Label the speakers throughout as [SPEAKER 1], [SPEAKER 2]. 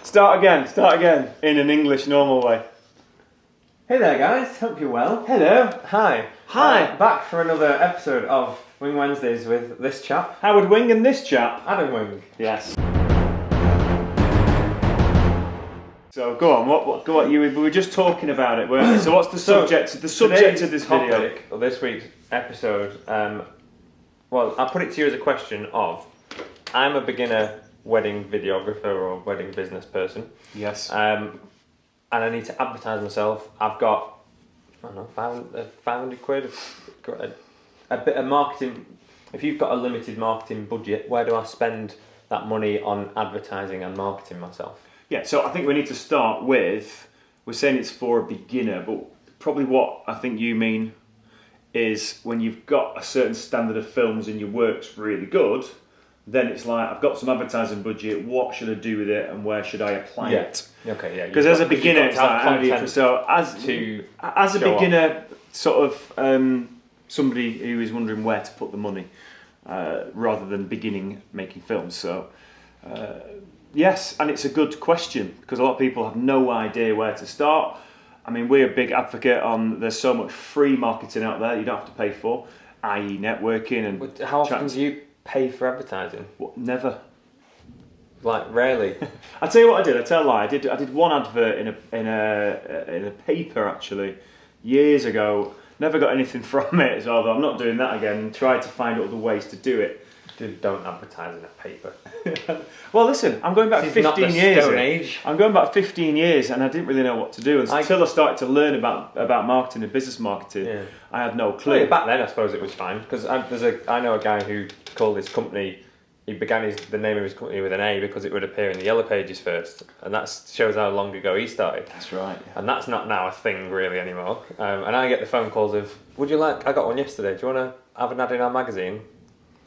[SPEAKER 1] Start again, in an English normal way.
[SPEAKER 2] Hey there guys, hope you're well.
[SPEAKER 1] Hello.
[SPEAKER 2] Hi. Back for another episode of Wing Wednesdays with this chap.
[SPEAKER 1] Howard Wing and this chap.
[SPEAKER 2] Adam Wing.
[SPEAKER 1] Yes. So go on, what you we were just talking about it, weren't we? So what's the subject of this video?
[SPEAKER 2] Of this week's episode, well, I'll put it to you as a question of, I'm a beginner wedding videographer or wedding business person.
[SPEAKER 1] Yes.
[SPEAKER 2] And I need to advertise myself. I've got, I don't know, 500 quid, a bit of marketing. If you've got a limited marketing budget, where do I spend that money on advertising and marketing myself?
[SPEAKER 1] Yeah, so I think we need to start with, we're saying it's for a beginner, but probably what I think you mean is when you've got a certain standard of films and your work's really good, then it's like, I've got some advertising budget, what should I do with it and where should I apply it?
[SPEAKER 2] Okay, yeah.
[SPEAKER 1] Because as a beginner, it's like, so as a beginner, sort of somebody who is wondering where to put the money, rather than beginning making films. So, yes, and it's a good question because a lot of people have no idea where to start. I mean, we're a big advocate on there's so much free marketing out there you don't have to pay for, i.e. networking and...
[SPEAKER 2] But how often do you pay for advertising?
[SPEAKER 1] What, never.
[SPEAKER 2] Like, rarely?
[SPEAKER 1] I tell you what I did. I tell a lie. I did one advert in a paper actually years ago. Never got anything from it, so I'm not doing that again. Tried to find other ways to do it.
[SPEAKER 2] Don't advertise in a paper.
[SPEAKER 1] Well, listen, I'm going back 15 years.
[SPEAKER 2] Stone Age.
[SPEAKER 1] I'm going back 15 years, and I didn't really know what to do until I started to learn about marketing and business marketing. Yeah. I had no clue.
[SPEAKER 2] Well, back then, I suppose it was fine because I know a guy who called his company. He began the name of his company with an A because it would appear in the Yellow Pages first, and that shows how long ago he started.
[SPEAKER 1] That's right. Yeah.
[SPEAKER 2] And that's not now a thing really anymore. And I get the phone calls of, "Would you like? I got one yesterday. Do you want to have an ad in our magazine?"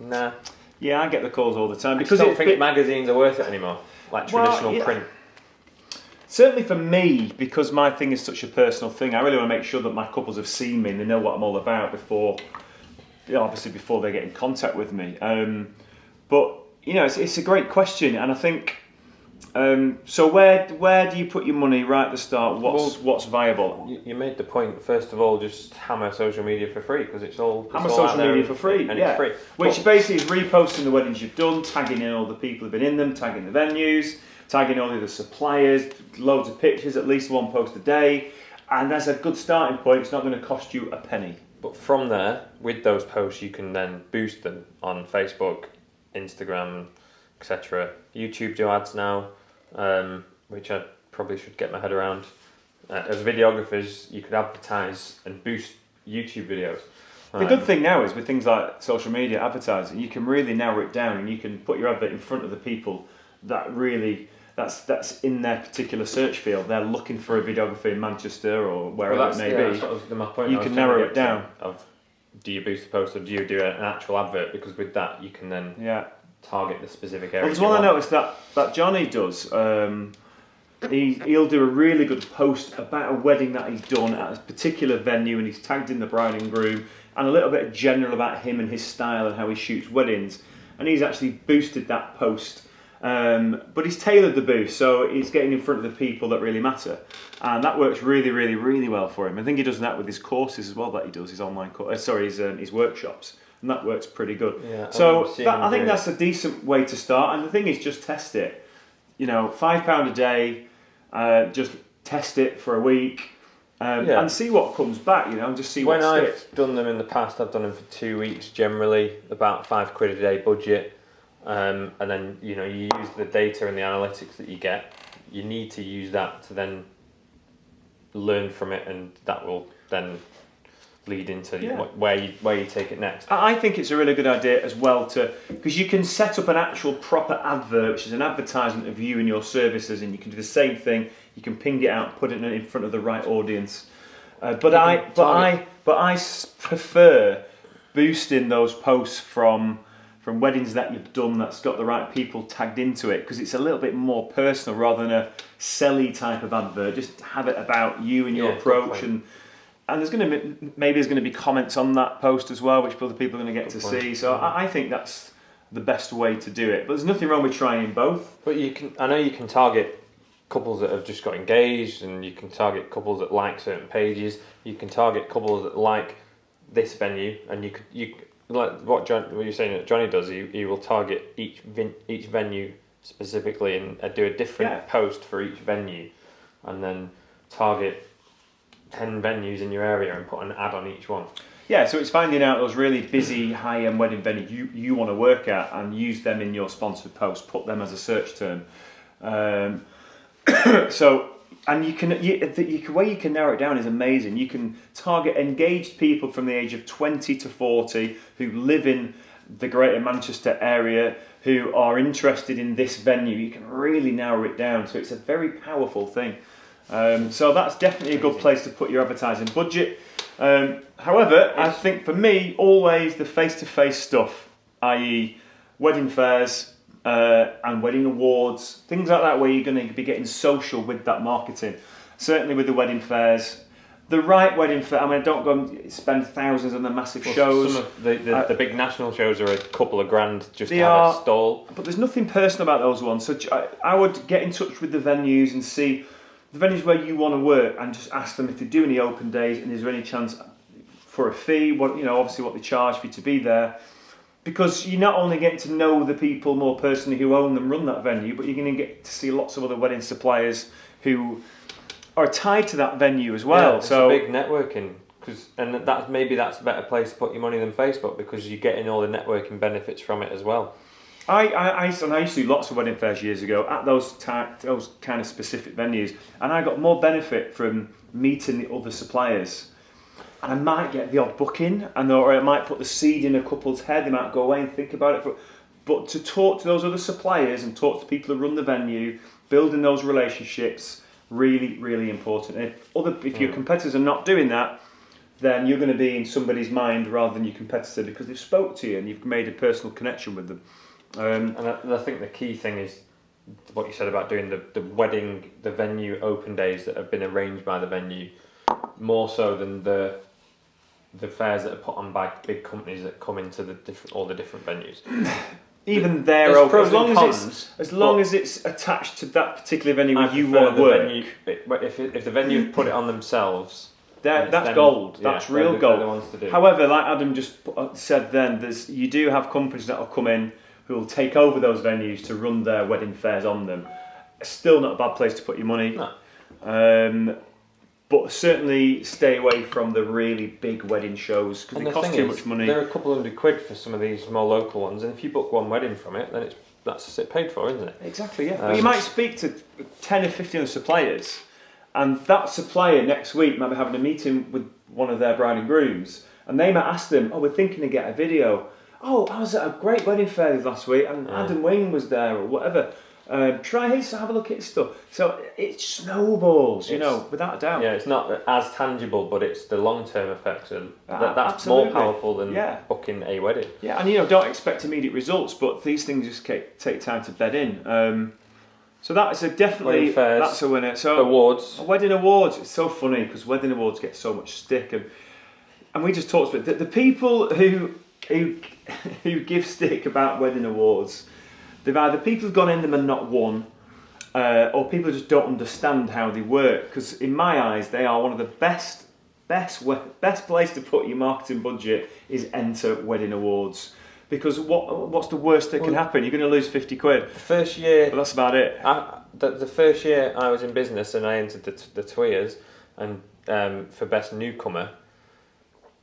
[SPEAKER 2] Nah.
[SPEAKER 1] Yeah, I get the calls all the time
[SPEAKER 2] because I don't think magazines are worth it anymore, like traditional print.
[SPEAKER 1] Certainly for me, because my thing is such a personal thing, I really want to make sure that my couples have seen me and they know what I'm all about before, obviously before they get in contact with me. But it's a great question, and I think. So where do you put your money right at the start? What's viable?
[SPEAKER 2] You made the point. First of all, just hammer social media for free because it's all
[SPEAKER 1] social media for free,
[SPEAKER 2] and it's free.
[SPEAKER 1] Which basically is reposting the weddings you've done, tagging in all the people who've been in them, tagging the venues, tagging all the other suppliers, loads of pictures, at least one post a day, and that's a good starting point. It's not going to cost you a penny.
[SPEAKER 2] But from there, with those posts, you can then boost them on Facebook, Instagram, etc. YouTube do ads now. Which I probably should get my head around. As videographers, you could advertise and boost YouTube videos.
[SPEAKER 1] The good thing now is with things like social media advertising, you can really narrow it down and you can put your advert in front of the people that really that's in their particular search field. They're looking for a videographer in Manchester or wherever it may be.
[SPEAKER 2] That was my point.
[SPEAKER 1] You can narrow it down.
[SPEAKER 2] Do you boost the post or do you do an actual advert? Because with that, you can then target the specific area.
[SPEAKER 1] Well, there's one I noticed that Johnny does. He'll do a really good post about a wedding that he's done at a particular venue, and he's tagged in the bride and groom, and a little bit general about him and his style and how he shoots weddings. And he's actually boosted that post, but he's tailored the boost, so he's getting in front of the people that really matter, and that works really, really, really well for him. I think he does that with his courses as well. That he does his online his workshops. And that works pretty good.
[SPEAKER 2] Yeah,
[SPEAKER 1] so I think that's a decent way to start. And the thing is, just test it. £5 a day, just test it for a week, and see what comes back. And just see what sticks.
[SPEAKER 2] I've done them in the past, I've done them for 2 weeks generally, about £5 a day budget, and then you use the data and the analytics that you get. You need to use that to then learn from it, and that will then lead into where you take it next.
[SPEAKER 1] I think it's a really good idea as well because you can set up an actual proper advert, which is an advertisement of you and your services, and you can do the same thing. You can ping it out, put it in front of the right audience. But I prefer boosting those posts from weddings that you've done that's got the right people tagged into it, because it's a little bit more personal rather than a selly type of advert. Just have it about you and your approach and there's going to be comments on that post as well, which other people are going to get to see. So I think that's the best way to do it. But there's nothing wrong with trying both.
[SPEAKER 2] But I know you can target couples that have just got engaged, and you can target couples that like certain pages. You can target couples that like this venue, and you like what you're saying that Johnny does. He will target each venue specifically and do a different post for each venue, and then target 10 venues in your area and put an ad on each one.
[SPEAKER 1] Yeah, so it's finding out those really busy high-end wedding venues you want to work at and use them in your sponsored post. Put them as a search term. So, and the way you can narrow it down is amazing. You can target engaged people from the age of 20 to 40 who live in the Greater Manchester area, who are interested in this venue. You can really narrow it down. So it's a very powerful thing. So that's definitely a good place to put your advertising budget. However, I think for me, always the face-to-face stuff, i.e. wedding fairs and wedding awards, things like that, where you're going to be getting social with that marketing. Certainly with the wedding fairs. The right wedding fair, I mean, don't go and spend thousands on the massive shows.
[SPEAKER 2] Some of the big national shows are a couple of grand just to have a stall.
[SPEAKER 1] But there's nothing personal about those ones. So I would get in touch with the venues and see the venues where you want to work and just ask them if they do any open days and is there any chance for a fee, obviously what they charge for you to be there. Because you're not only getting to know the people more personally who own them, run that venue, but you're going to get to see lots of other wedding suppliers who are tied to that venue as well.
[SPEAKER 2] Yeah, it's
[SPEAKER 1] so
[SPEAKER 2] a big networking, and that's a better place to put your money than Facebook, because you're getting all the networking benefits from it as well.
[SPEAKER 1] I used to do lots of wedding fairs years ago at those kind of specific venues, and I got more benefit from meeting the other suppliers. And I might get the odd booking, or I might put the seed in a couple's head. They might go away and think about it. But to talk to those other suppliers and talk to people who run the venue, building those relationships, really, really important. If your competitors are not doing that, then you're going to be in somebody's mind rather than your competitor, because they've spoke to you and you've made a personal connection with them.
[SPEAKER 2] And I think the key thing is what you said about doing the venue open days that have been arranged by the venue, more so than the fairs that are put on by big companies that come into all the different venues.
[SPEAKER 1] Even they're open, as long as it's attached to that particular venue where you want to work.
[SPEAKER 2] If the venue have put it on themselves,
[SPEAKER 1] that's gold. That's real gold.
[SPEAKER 2] The ones to do.
[SPEAKER 1] However, like Adam just said, then you do have companies that will come in who will take over those venues to run their wedding fairs on them. Still not a bad place to put your money.
[SPEAKER 2] No.
[SPEAKER 1] But certainly stay away from the really big wedding shows because it costs too much money.
[SPEAKER 2] They're a couple £100 for some of these more local ones, and if you book one wedding from it, then that's it paid for, isn't it?
[SPEAKER 1] Exactly, yeah. But you might speak to 10 or 15 other suppliers, and that supplier next week might be having a meeting with one of their bride and grooms, and they might ask them, we're thinking to get a video. I was at a great wedding fair last week, and Adam Wayne was there, or whatever. Try his, have a look at his stuff. So it snowballs, without a doubt.
[SPEAKER 2] Yeah, it's not as tangible, but it's the long-term effects, and that's more powerful than booking a wedding.
[SPEAKER 1] Yeah, and don't expect immediate results, but these things just take time to bed in. So that's that's a winner. So
[SPEAKER 2] awards,
[SPEAKER 1] wedding awards. It's so funny because wedding awards get so much stick, and we just talked about the people who give stick about wedding awards. They've either people who've gone in them and not won, or people who just don't understand how they work. Because in my eyes, they are one of the best place to put your marketing budget is enter wedding awards. Because what's the worst that can happen? You're going to lose £50.
[SPEAKER 2] The first year,
[SPEAKER 1] but that's about it.
[SPEAKER 2] The first year I was in business and I entered the Tweers and for best newcomer,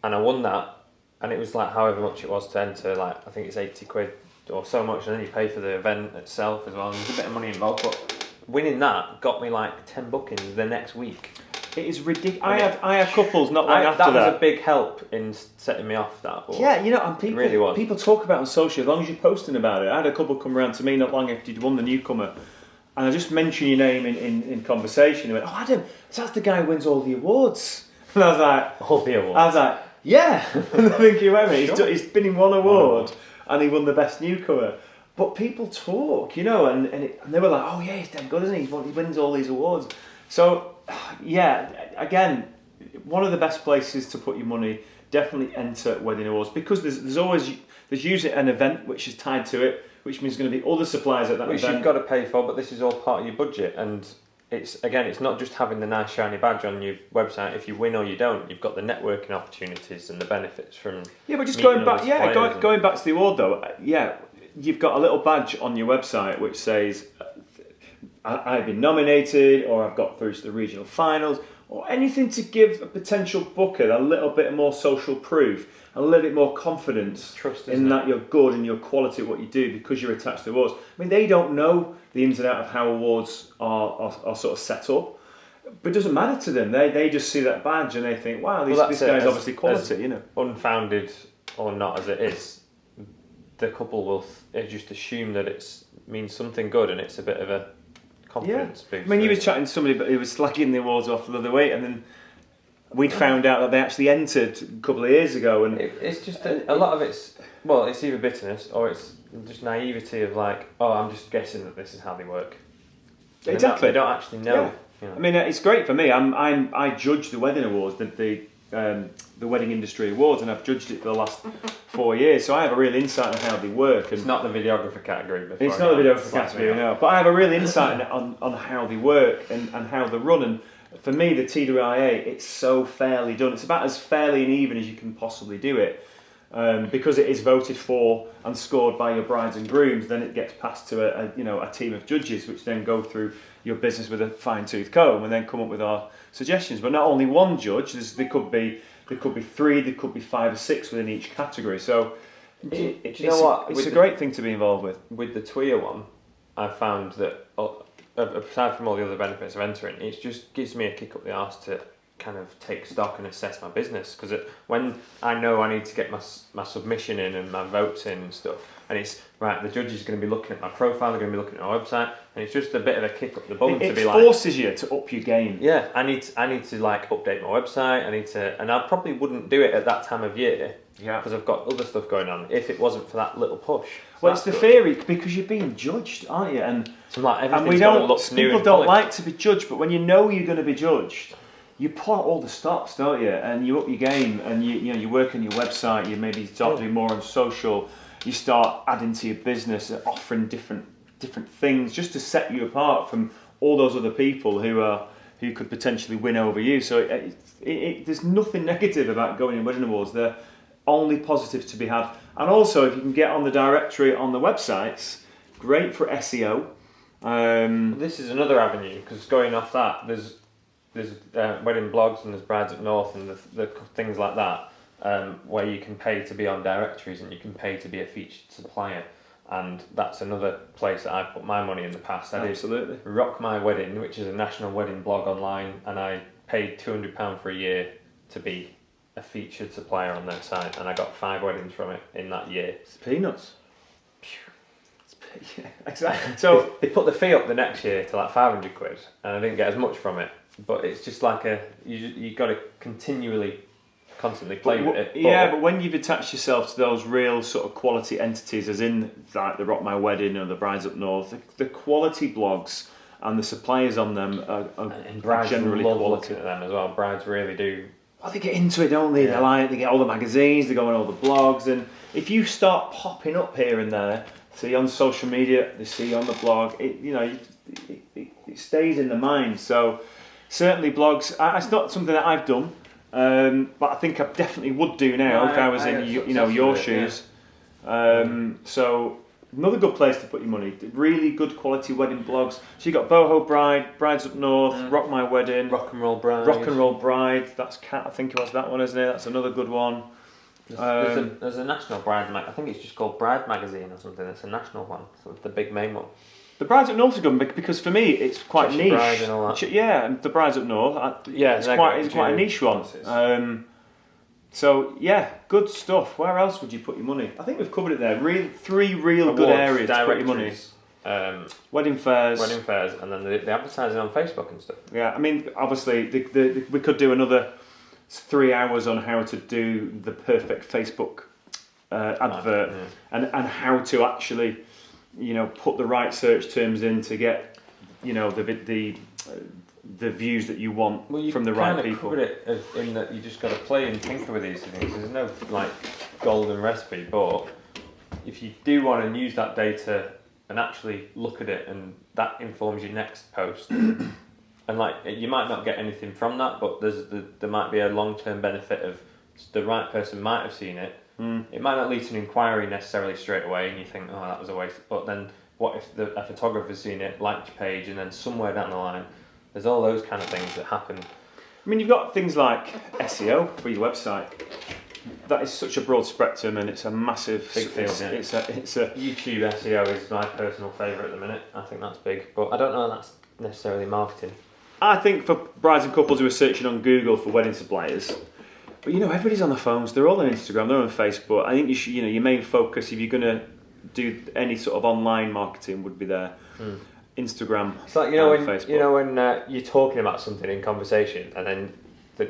[SPEAKER 2] and I won that, and it was like however much it was to enter. Like I think it's £80 or so much, and then you pay for the event itself as well, and there's a bit of money involved, but winning that got me like 10 bookings the next week.
[SPEAKER 1] It is ridiculous. I had couples not long after that.
[SPEAKER 2] That was a big help in setting me off that.
[SPEAKER 1] Yeah, and people,
[SPEAKER 2] it really was.
[SPEAKER 1] People talk about it on social, as long as you're posting about it. I had a couple come around to me not long after you'd won the newcomer, and I just mentioned your name in conversation. He went, Adam, that's the guy who wins all the awards. And I was like...
[SPEAKER 2] All the awards?
[SPEAKER 1] I was like, yeah. And I think he went, he's been in one award. And he won the best newcomer. But people talk, and they were like, yeah, he's damn good, isn't he? He wins all these awards. So, yeah, again, one of the best places to put your money. definitely enter Wedding Awards, because there's usually an event which is tied to it, which means there's going to be other suppliers at that
[SPEAKER 2] Which
[SPEAKER 1] event.
[SPEAKER 2] you've got to pay for, but this is all part of your budget. And it's not just having the nice shiny badge on your website. If you win or you don't, you've got the networking opportunities and the benefits from.
[SPEAKER 1] Yeah, but just
[SPEAKER 2] meeting
[SPEAKER 1] going back,
[SPEAKER 2] other suppliers
[SPEAKER 1] going back to the award though, you've got a little badge on your website which says I've been nominated, or I've got through to the regional finals, or anything to give a potential booker a little bit more social proof, a little bit more confidence
[SPEAKER 2] Trust,
[SPEAKER 1] in that you're good and your quality at what you do because you're attached to awards. I mean, they don't know the ins and outs of how awards are sort of set up, but it doesn't matter to them. They just see that badge and they think, wow, this guy's obviously quality, you know.
[SPEAKER 2] Unfounded or not as it is, the couple will just assume that it means something good, and it's a bit of a confidence boost.
[SPEAKER 1] I mean, you were chatting to somebody who was slagging the awards off the other week, and then we'd found out that they actually entered a couple of years ago, and
[SPEAKER 2] it's just a lot of it's either bitterness or it's just naivety of like, oh, I'm just guessing that this is how they work. And
[SPEAKER 1] exactly.
[SPEAKER 2] They don't actually know.
[SPEAKER 1] Yeah.
[SPEAKER 2] You know.
[SPEAKER 1] I mean, it's great for me. I judge the wedding awards, the wedding industry awards, and I've judged it for the last 4 years, so I have a real insight on how they work. And
[SPEAKER 2] it's not the videographer category.
[SPEAKER 1] It's not the videographer category, no. But I have a real insight on how they work and how they run. And for me, the TWIA, it's so fairly done. It's about as fairly and even as you can possibly do it. Because it is voted for and scored by your brides and grooms, then it gets passed to a team of judges, which then go through your business with a fine-tooth comb and then come up with our suggestions. But not only one judge, there could be 3, there could be 5 or 6 within each category. So it's a great thing to be involved with.
[SPEAKER 2] With the TWIA one, I found that aside from all the other benefits of entering, it just gives me a kick up the arse to kind of take stock and assess my business, because when I know I need to get my submission in and my votes in and stuff, and it's right, the judge is going to be looking at my profile, they're going to be looking at my website, and it's just a bit of a kick up the bum to be like,
[SPEAKER 1] it forces you to up your game.
[SPEAKER 2] Yeah, I need to like update my website. And I probably wouldn't do it at that time of year.
[SPEAKER 1] Yeah,
[SPEAKER 2] because I've got other stuff going on. If it wasn't for that little push.
[SPEAKER 1] Well, it's the theory, because you're being judged, aren't you? And
[SPEAKER 2] like
[SPEAKER 1] we don't. People don't like to be judged, but when you know you're going to be judged, you pull out all the stops, don't you? And you up your game, and you work on your website. You maybe start doing more on social. You start adding to your business, offering different things, just to set you apart from all those other people who could potentially win over you. So there's nothing negative about going in wedding awards. They're only positives to be had. And also, if you can get on the directory on the websites, great for SEO.
[SPEAKER 2] This is another avenue, because going off that, there's wedding blogs and there's Brides Up North and the things like that, where you can pay to be on directories and you can pay to be a featured supplier. And that's another place that I've put my money in the past.
[SPEAKER 1] Absolutely.
[SPEAKER 2] Rock My Wedding, which is a national wedding blog online, and I paid £200 for a year to be a featured supplier on their site, and I got 5 weddings from it in that year.
[SPEAKER 1] It's peanuts. Yeah, exactly. So
[SPEAKER 2] they put the fee up the next year to like 500 quid, and I didn't get as much from it. But it's just like you got to constantly play with it.
[SPEAKER 1] But when you've attached yourself to those real sort of quality entities, as in like the Rock My Wedding or the Brides Up North, the quality blogs and the suppliers on them are generally
[SPEAKER 2] love
[SPEAKER 1] quality.
[SPEAKER 2] Looking at them as well. Brides really do.
[SPEAKER 1] Well, they get into it, don't they?
[SPEAKER 2] Yeah.
[SPEAKER 1] They get all the magazines, they go on all the blogs, and if you start popping up here and there, see on social media, they see you on the blog, it stays in the mind. So certainly blogs, it's not something that I've done, but I think I definitely would do now if I was in your shoes. Yeah. So another good place to put your money. Really good quality wedding blogs. So you got Boho Bride, Brides Up North, Rock My Wedding,
[SPEAKER 2] Rock and Roll Bride.
[SPEAKER 1] Rock and Roll Bride. That's Cat. I think it was that one, isn't it? That's another good one.
[SPEAKER 2] There's a national bride I think it's just called Bride Magazine or something. It's a national one, so the big main one.
[SPEAKER 1] The Brides Up North are good because for me it's quite
[SPEAKER 2] Cheshire
[SPEAKER 1] niche.
[SPEAKER 2] Bride and all that.
[SPEAKER 1] Yeah, and the Brides Up North. It's quite a niche one. So yeah, good stuff. Where else would you put your money? I think we've covered it there. 3 real
[SPEAKER 2] Awards,
[SPEAKER 1] good areas to put your money. Wedding fairs,
[SPEAKER 2] and then the advertising on Facebook and stuff.
[SPEAKER 1] Yeah, I mean, obviously, we could do another 3 hours on how to do the perfect Facebook advert and how to actually, put the right search terms in to get, the the views that you want
[SPEAKER 2] Well, you
[SPEAKER 1] from the right
[SPEAKER 2] kind of
[SPEAKER 1] people.
[SPEAKER 2] covered it in that you just got to play and tinker with these things. There's no like golden recipe, but if you do want to use that data and actually look at it, and that informs your next post, and like you might not get anything from that, but there might be a long-term benefit of the right person might have seen it. It might not lead to an inquiry necessarily straight away, and you think, oh, that was a waste. But then, what if a photographer's seen it, liked your page, and then somewhere down the line, there's all those kind of things that happen.
[SPEAKER 1] I mean, you've got things like SEO for your website. That is such a broad spectrum, and it's a massive
[SPEAKER 2] Big field. Yeah.
[SPEAKER 1] It's a
[SPEAKER 2] YouTube SEO is my personal favourite at the minute. I think that's big, but I don't know if that's necessarily marketing.
[SPEAKER 1] I think for brides and couples who are searching on Google for wedding suppliers, but you know, everybody's on their phones. They're all on Instagram. They're on Facebook. I think you should, your main focus, if you're going to do any sort of online marketing, would be there. Instagram.
[SPEAKER 2] It's like when
[SPEAKER 1] Facebook.
[SPEAKER 2] you're talking about something in conversation, and then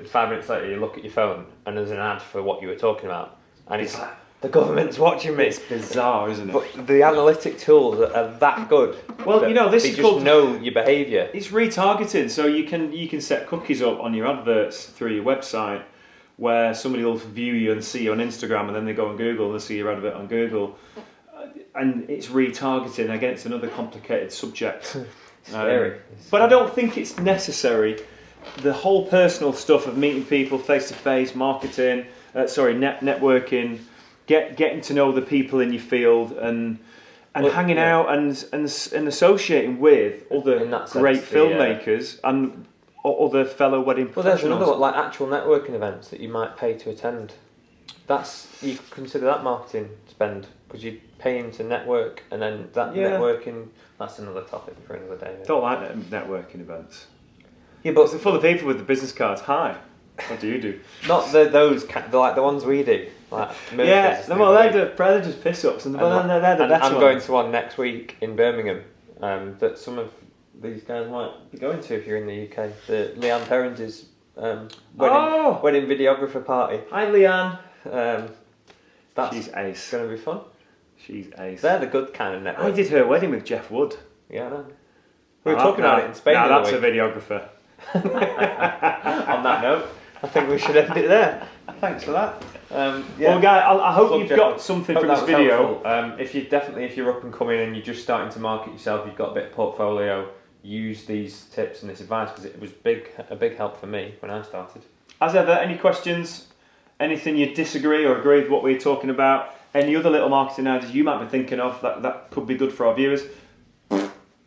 [SPEAKER 2] 5 minutes later you look at your phone and there's an ad for what you were talking about, and it's like the government's watching me.
[SPEAKER 1] It's bizarre, isn't it?
[SPEAKER 2] But the analytic tools are that good.
[SPEAKER 1] Well, this
[SPEAKER 2] they
[SPEAKER 1] is
[SPEAKER 2] just
[SPEAKER 1] called
[SPEAKER 2] know your behaviour.
[SPEAKER 1] It's retargeting. So you can set cookies up on your adverts through your website, where somebody will view you and see you on Instagram, and then they go on Google and they see your advert on Google. And it's retargeting. Again, it's another complicated subject.
[SPEAKER 2] Scary.
[SPEAKER 1] But I don't think it's necessary. The whole personal stuff of meeting people face to face, marketing, networking, getting to know the people in your field, and hanging out and associating with other great filmmakers and other fellow wedding professionals.
[SPEAKER 2] Well, there's another one, like actual networking events that you might pay to attend. You consider that marketing spend, because you're paying to network, and then that networking, that's another topic for another day.
[SPEAKER 1] Don't like networking events.
[SPEAKER 2] Yeah, but
[SPEAKER 1] it's full of people with the business cards. Hi, what do you do?
[SPEAKER 2] Not those like the ones we do. Like
[SPEAKER 1] they're just piss ups, and they're the better ones.
[SPEAKER 2] I'm going to one next week in Birmingham that some of these guys might be going to if you're in the UK. The Leanne Perrins's wedding videographer party.
[SPEAKER 1] Hi, Leanne.
[SPEAKER 2] She's ace. Going to be fun.
[SPEAKER 1] She's ace.
[SPEAKER 2] They're the good kind of network.
[SPEAKER 1] I did her wedding with Jeff Wood.
[SPEAKER 2] Yeah, I know. We were talking about it in Spain.
[SPEAKER 1] That's a videographer.
[SPEAKER 2] On that note, I think we should end it there. Thanks for that.
[SPEAKER 1] Well, guy, I hope you've got something from this video.
[SPEAKER 2] If you're up and coming and you're just starting to market yourself, you've got a bit of portfolio, use these tips and this advice, because it was a big help for me when I started.
[SPEAKER 1] As ever, any questions, anything you disagree or agree with what we're talking about, any other little marketing ideas you might be thinking of that could be good for our viewers,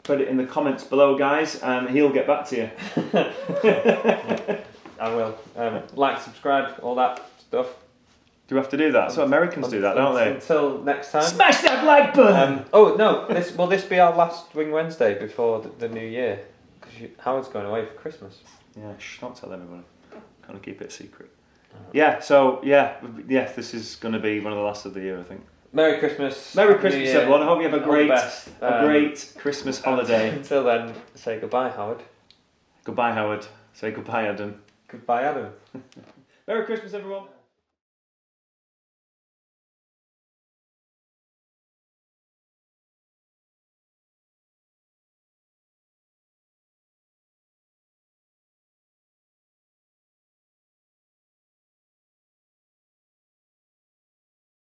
[SPEAKER 1] put it in the comments below, guys, and he'll get back to you.
[SPEAKER 2] I will. Like, subscribe, all that stuff.
[SPEAKER 1] Do we have to do that? So Americans do that, don't they?
[SPEAKER 2] Until next time.
[SPEAKER 1] Smash that like button!
[SPEAKER 2] Will this be our last Wing Wednesday before the new year? Because Howard's going away for Christmas.
[SPEAKER 1] Yeah, don't tell everybody. Kind of keep it a secret. This is going to be one of the last of the year, I think.
[SPEAKER 2] Merry Christmas.
[SPEAKER 1] Merry Christmas, everyone. I hope you have a great Christmas holiday.
[SPEAKER 2] Until then, say goodbye, Howard.
[SPEAKER 1] Goodbye, Howard. Say goodbye, Adam.
[SPEAKER 2] Goodbye, Adam.
[SPEAKER 1] Merry Christmas, everyone.